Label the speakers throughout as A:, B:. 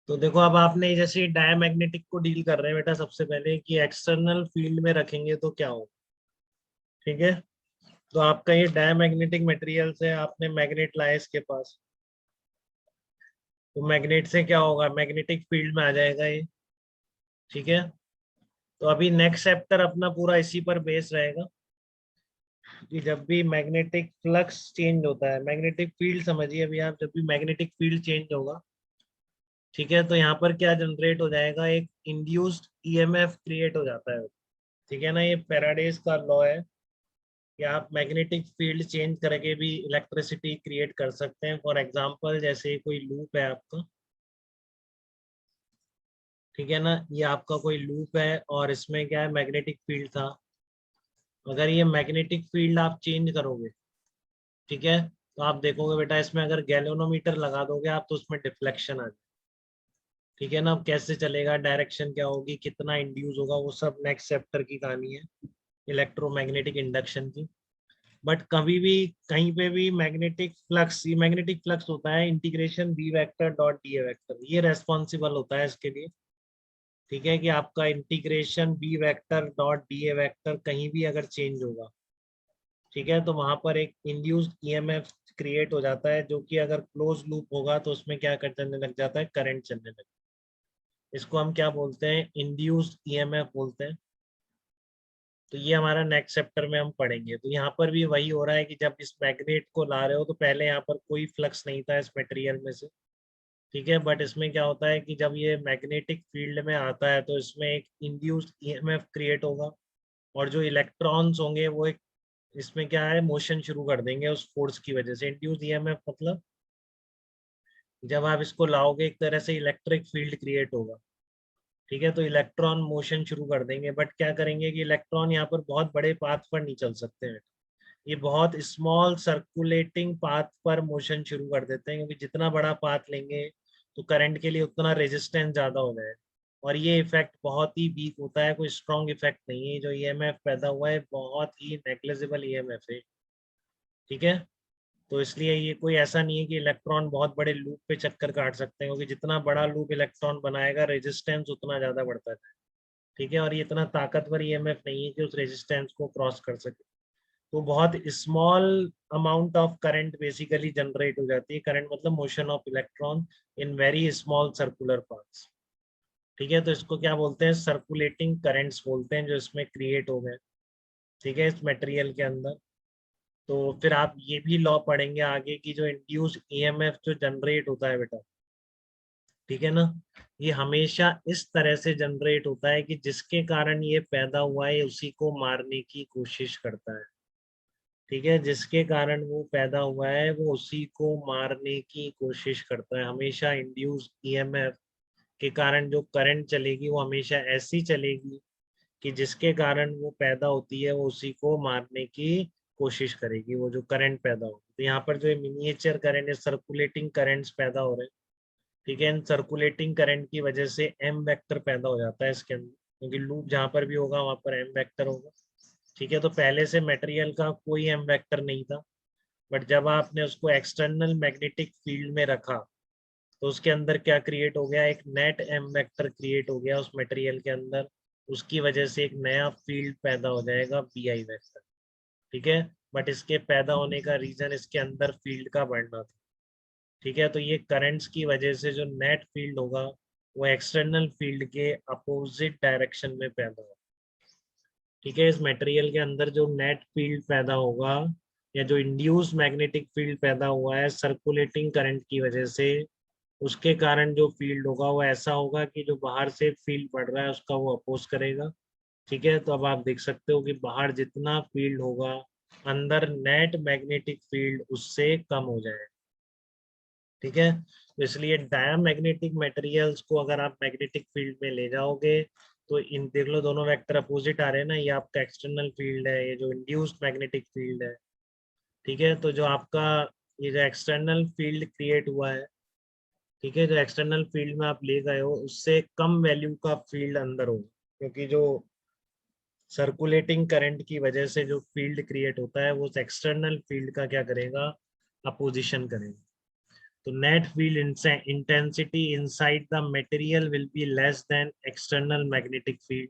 A: तो देखो अब आपने जैसे डायमैग्नेटिक को डील कर रहे हैं बेटा, सबसे पहले कि एक्सटर्नल फील्ड में रखेंगे तो क्या हो। ठीक है, तो आपका ये डायमैग्नेटिक मटेरियल से आपने मैग्नेट लाया इसके पास, तो मैग्नेट से क्या होगा, मैग्नेटिक फील्ड में आ जाएगा ये। ठीक है, तो अभी नेक्स्ट चैप्टर अपना पूरा इसी पर बेस रहेगा कि जब भी मैग्नेटिक फ्लक्स चेंज होता है, मैग्नेटिक फील्ड समझिए अभी आप, जब भी मैग्नेटिक फील्ड चेंज होगा, ठीक है, तो यहाँ पर क्या जनरेट हो जाएगा, एक इंड्यूस्ड ईएमएफ क्रिएट हो जाता है। ठीक है ना, ये फैराडेज का लॉ है कि आप मैग्नेटिक फील्ड चेंज करके भी इलेक्ट्रिसिटी क्रिएट कर सकते हैं। फॉर एग्जांपल जैसे कोई लूप है आपका, ठीक है ना, ये आपका कोई लूप है और इसमें क्या है, मैग्नेटिक फील्ड था। अगर ये मैग्नेटिक फील्ड आप चेंज करोगे, ठीक है, तो आप देखोगे बेटा इसमें अगर गैल्वेनोमीटर लगा दोगे आप, तो उसमें डिफ्लेक्शन आ जाए। ठीक है ना, अब कैसे चलेगा, डायरेक्शन क्या होगी, कितना इंड्यूस होगा, वो सब नेक्स्ट चैप्टर की कहानी है, इलेक्ट्रोमैग्नेटिक इंडक्शन की। बट कभी भी कहीं पे भी मैग्नेटिक फ्लक्स, ये मैग्नेटिक फ्लक्स होता है integration B vector dot D A vector, ये रेस्पॉन्सिबल होता है इसके लिए। ठीक है, कि आपका integration B vector dot D A vector कहीं भी अगर चेंज होगा, ठीक है, तो वहां पर एक इंड्यूस्ड ईएमएफ क्रिएट हो जाता है, जो कि अगर क्लोज लूप होगा तो उसमें क्या कर चलने लग जाता है, करंट चलने लग, इसको हम क्या बोलते हैं, इंड्यूस्ड ईएमएफ बोलते हैं। तो ये हमारा नेक्स्ट चैप्टर में हम पढ़ेंगे। तो यहाँ पर भी वही हो रहा है कि जब इस मैग्नेट को ला रहे हो तो पहले यहाँ पर कोई फ्लक्स नहीं था इस मटेरियल में से। ठीक है, बट इसमें क्या होता है कि जब ये मैग्नेटिक फील्ड में आता है तो इसमें एक इंड्यूस्ड ईएमएफ क्रिएट होगा, और जो इलेक्ट्रॉन्स होंगे वो एक, इसमें क्या है, मोशन शुरू कर देंगे उस फोर्स की वजह से। इंड्यूस्ड ईएमएफ मतलब जब आप इसको लाओगे एक तरह से इलेक्ट्रिक फील्ड क्रिएट होगा। ठीक है, तो इलेक्ट्रॉन मोशन शुरू कर देंगे, बट क्या करेंगे कि इलेक्ट्रॉन यहाँ पर बहुत बड़े पाथ पर नहीं चल सकते हैं, ये बहुत स्मॉल सर्कुलेटिंग पाथ पर मोशन शुरू कर देते हैं, क्योंकि जितना बड़ा पाथ लेंगे तो करंट के लिए उतना रेजिस्टेंस ज्यादा हो जाएगा। और ये इफेक्ट बहुत ही वीक होता है, कोई स्ट्रॉन्ग इफेक्ट नहीं है। जो ईएमएफ पैदा हुआ है बहुत ही नेग्लिजिबल ईएमएफ है। ठीक है, तो इसलिए ये कोई ऐसा नहीं है कि इलेक्ट्रॉन बहुत बड़े लूप पे चक्कर काट सकते हैं, क्योंकि जितना बड़ा लूप इलेक्ट्रॉन बनाएगा रेजिस्टेंस उतना ज्यादा बढ़ता है। ठीक है, और ये इतना ताकतवर ईएमएफ नहीं है कि उस रेजिस्टेंस को क्रॉस कर सके। तो बहुत small amount of current basically generate हो जाती है। करंट मतलब motion of electron in very small circular paths. ठीक है, तो इसको क्या बोलते हैं, सर्कुलेटिंग करंट्स बोलते हैं, जो इसमें क्रिएट हो गए। ठीक है, इस मटेरियल के अंदर। तो फिर आप ये भी लॉ पढ़ेंगे आगे की, जो इंड्यूस ईएमएफ जो जनरेट होता है बेटा, ठीक है ना, ये हमेशा इस तरह से जनरेट होता है कि जिसके कारण ये पैदा हुआ है उसी को मारने की कोशिश करता है। ठीक है, जिसके कारण वो पैदा हुआ है वो उसी को मारने की कोशिश करता है। हमेशा इंड्यूस ईएमएफ के कारण जो करंट चलेगी वो हमेशा ऐसी चलेगी कि जिसके कारण वो पैदा होती है वो उसी को मारने की कोशिश करेगी, वो जो करंट पैदा हो। तो यहाँ पर जो मिनिएचर करंट है, सर्कुलेटिंग करंट्स पैदा हो रहे हैं। ठीक है, इन सर्कुलेटिंग करंट की वजह से एम वेक्टर पैदा हो जाता है इसके अंदर, क्योंकि लूप जहाँ पर भी होगा वहां पर एम वेक्टर होगा। ठीक है, तो पहले से मटेरियल का कोई एम वेक्टर नहीं था, बट जब आपने उसको एक्सटर्नल मैग्नेटिक फील्ड में रखा तो उसके अंदर क्या क्रिएट हो गया, एक नेट एम वेक्टर क्रिएट हो गया उस मटेरियल के अंदर। उसकी वजह से एक नया फील्ड पैदा हो जाएगा बी आई वेक्टर। ठीक है, बट इसके पैदा होने का रीजन इसके अंदर फील्ड का बढ़ना था। ठीक है, तो ये करंट्स की वजह से जो नेट फील्ड होगा वो एक्सटर्नल फील्ड के अपोजिट डायरेक्शन में पैदा होगा। ठीक है, इस मटेरियल के अंदर जो नेट फील्ड पैदा होगा, या जो इंड्यूस मैग्नेटिक फील्ड पैदा हुआ है सर्कुलेटिंग करंट की वजह से, उसके कारण जो फील्ड होगा वो ऐसा होगा कि जो बाहर से फील्ड पड़ रहा है उसका वो अपोज करेगा। ठीक है, तो अब आप देख सकते हो कि बाहर जितना फील्ड होगा, अंदर नेट मैग्नेटिक फील्ड उससे कम हो जाएगा। ठीक है, तो इसलिए डायमैग्नेटिक मटेरियल्स को अगर आप मैग्नेटिक फील्ड में ले जाओगे तो इन देख लो दोनों वेक्टर अपोजिट आ रहे हैं ना, ये आपका एक्सटर्नल फील्ड है, ये जो इंड्यूस्ड मैग्नेटिक फील्ड है। ठीक है, तो जो आपका ये जो एक्सटर्नल फील्ड क्रिएट हुआ है, ठीक है, जो एक्सटर्नल फील्ड में आप ले गए हो उससे कम वैल्यू का फील्ड अंदर होगा, क्योंकि जो सर्कुलेटिंग करंट की वजह से जो फील्ड क्रिएट होता है वो एक्सटर्नल फील्ड का क्या करेगा, अपोजिशन करेगा। तो net field intensity inside the material will be less than external magnetic field.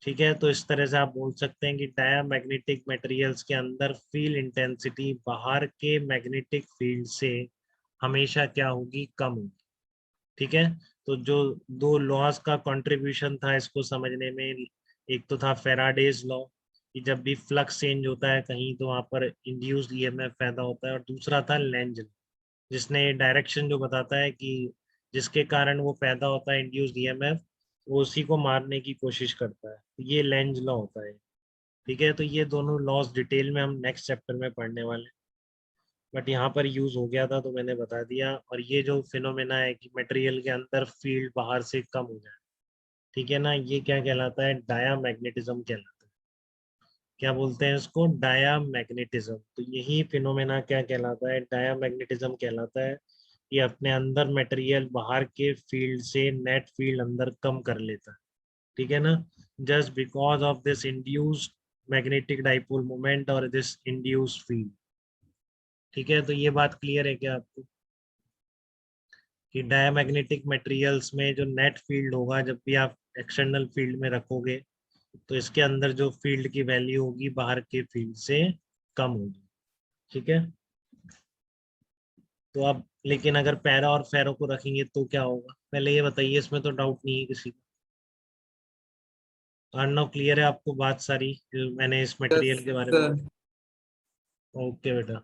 A: ठीक है, तो इस तरह से आप बोल सकते हैं कि डायामैग्नेटिक मटेरियल्स के अंदर फील्ड इंटेंसिटी बाहर के मैग्नेटिक फील्ड से हमेशा क्या होगी, कम होगी। ठीक है, तो जो दो लॉज का कंट्रीब्यूशन था इसको समझने में, एक तो था फेराडेज लॉ कि जब भी फ्लक्स चेंज होता है कहीं तो वहां पर इंड्यूस्ड ईएमएफ पैदा होता है, और दूसरा था लेंज लॉ जिसने डायरेक्शन जो बताता है कि जिसके कारण वो पैदा होता है इंड्यूस्ड ईएमएफ, वो उसी को मारने की कोशिश करता है, ये लेंज लॉ होता है। ठीक है, तो ये दोनों लॉज डिटेल में हम नेक्स्ट चैप्टर में पढ़ने वाले हैं, बट यहाँ पर यूज हो गया था तो मैंने बता दिया। और ये जो फिनोमेना है कि मटेरियल के अंदर फील्ड बाहर से कम हो जाए, ठीक है ना, ये क्या कहलाता है, डायामैग्नेटिज्म कहलाता है। क्या बोलते हैं इसको, डायामैग्नेटिज्म। तो यही फिनोमेना क्या कहलाता है, डायामैग्नेटिज्म कहलाता है। ये अपने अंदर मटेरियल बाहर के फील्ड से नेट फील्ड अंदर कम कर लेता है। ठीक है ना, just because of this induced magnetic dipole moment और दिस इंड्यूस्ड फील्ड। ठीक है, तो ये बात क्लियर है क्या आपको कि डायमैग्नेटिक मटेरियल्स में जो नेट फील्ड होगा जब भी आप एक्सटर्नल फील्ड में रखोगे तो इसके अंदर जो फील्ड की वैल्यू होगी बाहर के फील्ड से कम होगी। ठीक है, तो अब लेकिन अगर पैरा और फेरो को रखेंगे तो क्या होगा, पहले ये बताइए, इसमें तो डाउट नहीं है किसी को। अर्णव क्लियर है आपको बात सारी जो मैंने इस
B: यस
A: मटेरियल के बारे में।
B: सर।
A: ओके बेटा।